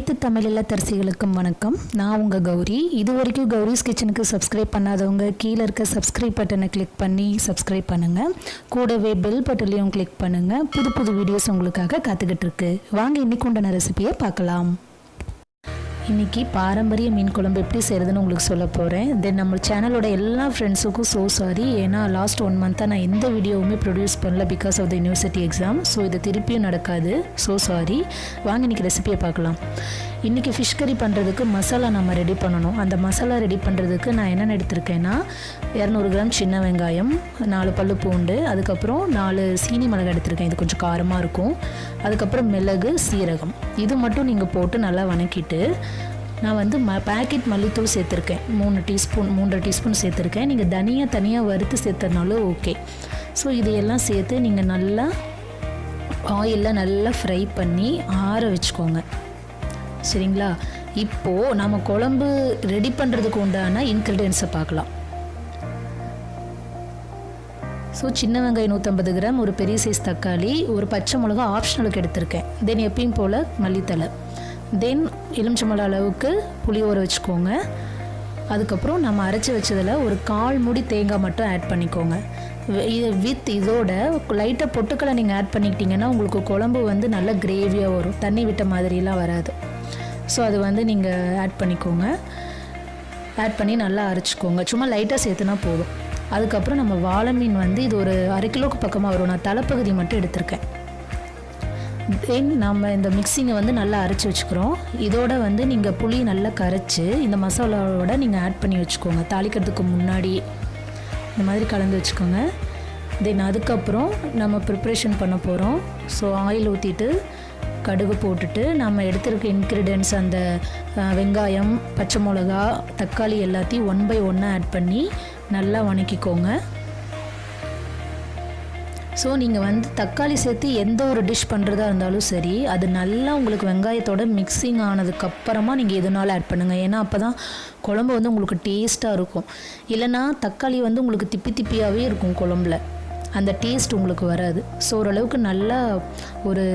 அனைத்து தமிழ் இல்லத்தரசிகளுக்கும் வணக்கம். நான் உங்கள் கௌரி. இது வரைக்கும் கௌரிஸ் கிச்சனுக்கு சப்ஸ்கிரைப் பண்ணாதவங்க கீழே இருக்க சப்ஸ்கிரைப் பட்டனை கிளிக் பண்ணி சப்ஸ்கிரைப் பண்ணுங்கள். கூடவே பெல் பட்டனையும் கிளிக் பண்ணுங்கள். புது புது வீடியோஸ் உங்களுக்காக காத்துக்கிட்டு இருக்கு. வாங்க இன்னைக்கு உண்டான ரெசிபியை பார்க்கலாம். இன்றைக்கி பாரம்பரிய மீன் குழம்பு எப்படி செய்கிறதுன்னு உங்களுக்கு சொல்ல போகிறேன். தென் நம்ம சேனலோட எல்லா ஃப்ரெண்ட்ஸுக்கும் சாரி, ஏன்னா லாஸ்ட் 1 மந்த்தாக நான் எந்த வீடியோவுமே ப்ரொடியூஸ் பண்ணல because of the university exam. So இது திருப்பியும் நடக்காது. சாரி. வாங்க இன்றைக்கி ரெசிபியை பார்க்கலாம். இன்றைக்கி ஃபிஷ் கறி பண்ணுறதுக்கு மசாலா நம்ம ரெடி பண்ணணும். அந்த மசாலா ரெடி பண்ணுறதுக்கு நான் என்னென்ன எடுத்திருக்கேன்னா 200 கிராம் சின்ன வெங்காயம், 4 பல்லு பூண்டு, அதுக்கப்புறம் 4 சீனி மிளகாய் எடுத்திருக்கேன். இது கொஞ்சம் காரமாக இருக்கும். அதுக்கப்புறம் மிளகு, சீரகம், இது மட்டும் நீங்கள் போட்டு நல்லா வணக்கிட்டு நான் வந்து பேக்கெட் மல்லித்தூள் சேர்த்துருக்கேன். 3 டீஸ்பூன் சேர்த்துருக்கேன். நீங்கள் தனியாக வறுத்து சேர்த்தனாலும் ஓகே. ஸோ இதையெல்லாம் சேர்த்து நீங்கள் நல்லா ஆயிலில் நல்லா ஃப்ரை பண்ணி ஆற வச்சுக்கோங்க. சரிங்களா? இப்போது நம்ம குழம்பு ரெடி பண்ணுறதுக்கு உண்டான இன்க்ரீடியன்ஸை பார்க்கலாம். ஸோ சின்ன வெங்காயம் 150 கிராம், ஒரு பெரிய சைஸ் தக்காளி, ஒரு பச்சை மிளகா ஆப்ஷனலுக்கு எடுத்திருக்கேன். தென் எப்பயும் போல் மல்லித்தலை, தென் எலுமிச்சம்பழம் அளவுக்கு புளி ஊற வச்சுக்கோங்க. அதுக்கப்புறம் நம்ம அரைச்சி வச்சதில் ஒரு 1/4 மூடி தேங்காய் மட்டும் ஆட் பண்ணிக்கோங்க. இதோட லைட்டாக பொட்டுக்களை நீங்கள் ஆட் பண்ணிக்கிட்டிங்கன்னா உங்களுக்கு குழம்பு வந்து நல்லா கிரேவியாக வரும், தண்ணி விட்ட மாதிரிலாம் வராது. ஸோ அது வந்து நீங்கள் ஆட் பண்ணிக்கோங்க. ஆட் பண்ணி நல்லா அரைச்சிக்கோங்க. சும்மா லைட்டாக சேர்த்துனா போதும். அதுக்கப்புறம் நம்ம வாழை மீன் வந்து இது ஒரு 1/2 கிலோவுக்கு பக்கமாக வரும். நான் தலைப்பகுதி மட்டும் எடுத்திருக்கேன். தென் நம்ம இந்த மிக்சிங்கை வந்து நல்லா அரைச்சி வச்சுக்கிறோம். இதோட வந்து நீங்கள் புளி நல்லா கரைச்சி இந்த மசாலாவோட நீங்கள் ஆட் பண்ணி வச்சுக்கோங்க. தாளிக்கிறதுக்கு முன்னாடி இந்த மாதிரி கலந்து வச்சுக்கோங்க. தென் அதுக்கப்புறம் நம்ம ப்ரிப்ரேஷன் பண்ண போகிறோம். ஸோ ஆயில் ஊற்றிட்டு கடுகு போட்டுட்டு நம்ம எடுத்துருக்க இன்க்ரீடியன்ட்ஸ் அந்த வெங்காயம், பச்சை மிளகா, தக்காளி எல்லாத்தையும் 1 by 1 ஆட் பண்ணி நல்லா வணக்கிக்கோங்க. ஸோ நீங்கள் வந்து தக்காளி சேர்த்து எந்த ஒரு டிஷ் பண்ணுறதா இருந்தாலும் சரி, அது நல்லா உங்களுக்கு வெங்காயத்தோட மிக்சிங் ஆனதுக்கப்புறமா நீங்கள் எதுனாலும் ஆட் பண்ணுங்கள். ஏன்னா அப்போ தான் குழம்பு வந்து உங்களுக்கு டேஸ்ட்டாக இருக்கும். இல்லைனா தக்காளி வந்து உங்களுக்கு திப்பியாகவே இருக்கும் குழம்புல, அந்த டேஸ்ட் உங்களுக்கு வராது. ஸோ ஓரளவுக்கு நல்லா ஒரு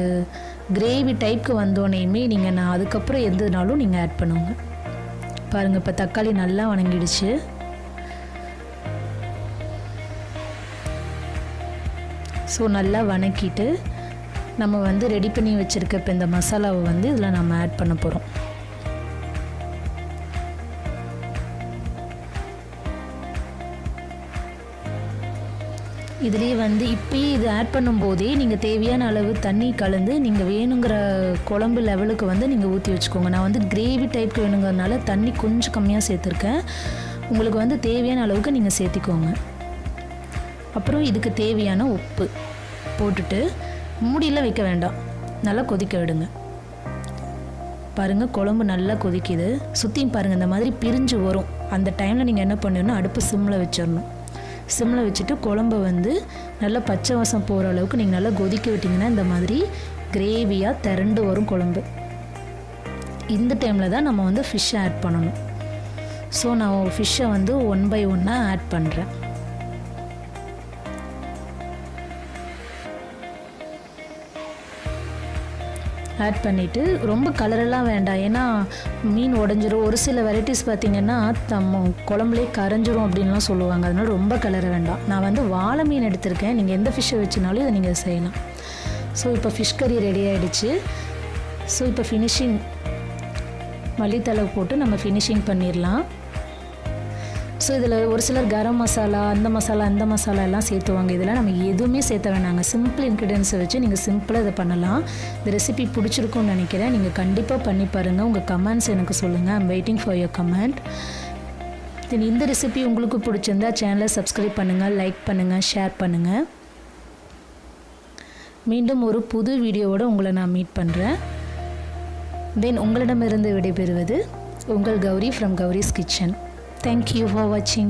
கிரேவி டைப்புக்கு வந்தோடனேயுமே நான் அதுக்கப்புறம் எதுனாலும் நீங்கள் ஆட் பண்ணுங்க. பாருங்கள், இப்போ தக்காளி நல்லா வணங்கிடுச்சு. ஸோ நல்லா வணக்கிட்டு நம்ம வந்து ரெடி பண்ணி வச்சுருக்க இப்போ இந்த மசாலாவை வந்து இதில் நம்ம ஆட் பண்ண போகிறோம். இதுலேயே வந்து இப்போயே இது ஆட் பண்ணும்போதே நீங்கள் தேவையான அளவு தண்ணி கலந்து நீங்கள் வேணுங்கிற குழம்பு லெவலுக்கு வந்து நீங்கள் ஊற்றி வச்சுக்கோங்க. நான் வந்து கிரேவி டைப்புக்கு வேணுங்கிறதுனால தண்ணி கொஞ்சம் கம்மியாக சேர்த்துருக்கேன். உங்களுக்கு வந்து தேவையான அளவுக்கு நீங்கள் சேர்த்திக்கோங்க. அப்புறம் இதுக்கு தேவையான உப்பு போட்டுட்டு மூடியில் வைக்க வேண்டாம், நல்லா கொதிக்க விடுங்க. பாருங்கள், குழம்பு நல்லா கொதிக்குது. சுற்றியும் பாருங்கள், இந்த மாதிரி பிரிஞ்சு வரும். அந்த டைமில் நீங்கள் என்ன பண்ணணும்னா அடுப்பு சிம்மில் வச்சிடணும். சிம்மில் வச்சுட்டு குழம்பை வந்து நல்லா பச்சை வாசம் போகிற அளவுக்கு நீங்கள் நல்லா கொதிக்க விட்டிங்கன்னா இந்த மாதிரி கிரேவியாக திரண்டு வரும் குழம்பு. இந்த டைமில் தான் நம்ம வந்து ஃபிஷ்ஷை ஆட் பண்ணணும். ஸோ நான் ஃபிஷ்ஷை வந்து 1 by 1 ஆட் பண்ணுறேன். ஆட் பண்ணிவிட்டு ரொம்ப கலரெல்லாம் வேண்டாம், ஏன்னா மீன் உடஞ்சிரும். ஒரு சில வெரைட்டிஸ் பார்த்திங்கன்னா குழம்புலே கரைஞ்சிரும் அப்படின்லாம் சொல்லுவாங்க. அதனால் ரொம்ப கலர வேண்டாம். நான் வந்து வாழை மீன் எடுத்திருக்கேன். நீங்கள் எந்த ஃபிஷ்ஷை வச்சுனாலும் இதை நீங்கள் செய்யலாம். ஸோ இப்போ ஃபிஷ் கறி ரெடி ஆகிடுச்சு. ஸோ இப்போ ஃபினிஷிங் மல்லித்தலை போட்டு நம்ம ஃபினிஷிங் பண்ணிடலாம். ஸோ இதில் ஒரு சிலர் கரம் மசாலா, அந்த மசாலா எல்லாம் சேர்த்துவாங்க. இதெல்லாம் நம்ம எதுவுமே சேர்த்த வேணாங்க. சிம்பிள் இன்க்ரீடியன்ஸை வச்சு நீங்கள் சிம்பிளாக இதை பண்ணலாம். இந்த ரெசிபி பிடிச்சிருக்கும்னு நினைக்கிறேன். நீங்கள் கண்டிப்பாக பண்ணி பாருங்கள். உங்கள் கமெண்ட்ஸ் எனக்கு சொல்லுங்கள். I'm waiting for your comment. Then இந்த ரெசிபி உங்களுக்கு பிடிச்சிருந்தா சேனலை சப்ஸ்கிரைப் பண்ணுங்கள், லைக் பண்ணுங்கள், ஷேர் பண்ணுங்கள். மீண்டும் ஒரு புது வீடியோவோடு உங்களை நான் மீட் பண்ணுறேன். தென் உங்களிடமிருந்து விடைபெறுவது உங்கள் Gowri from Gowri's kitchen. Thank you for watching.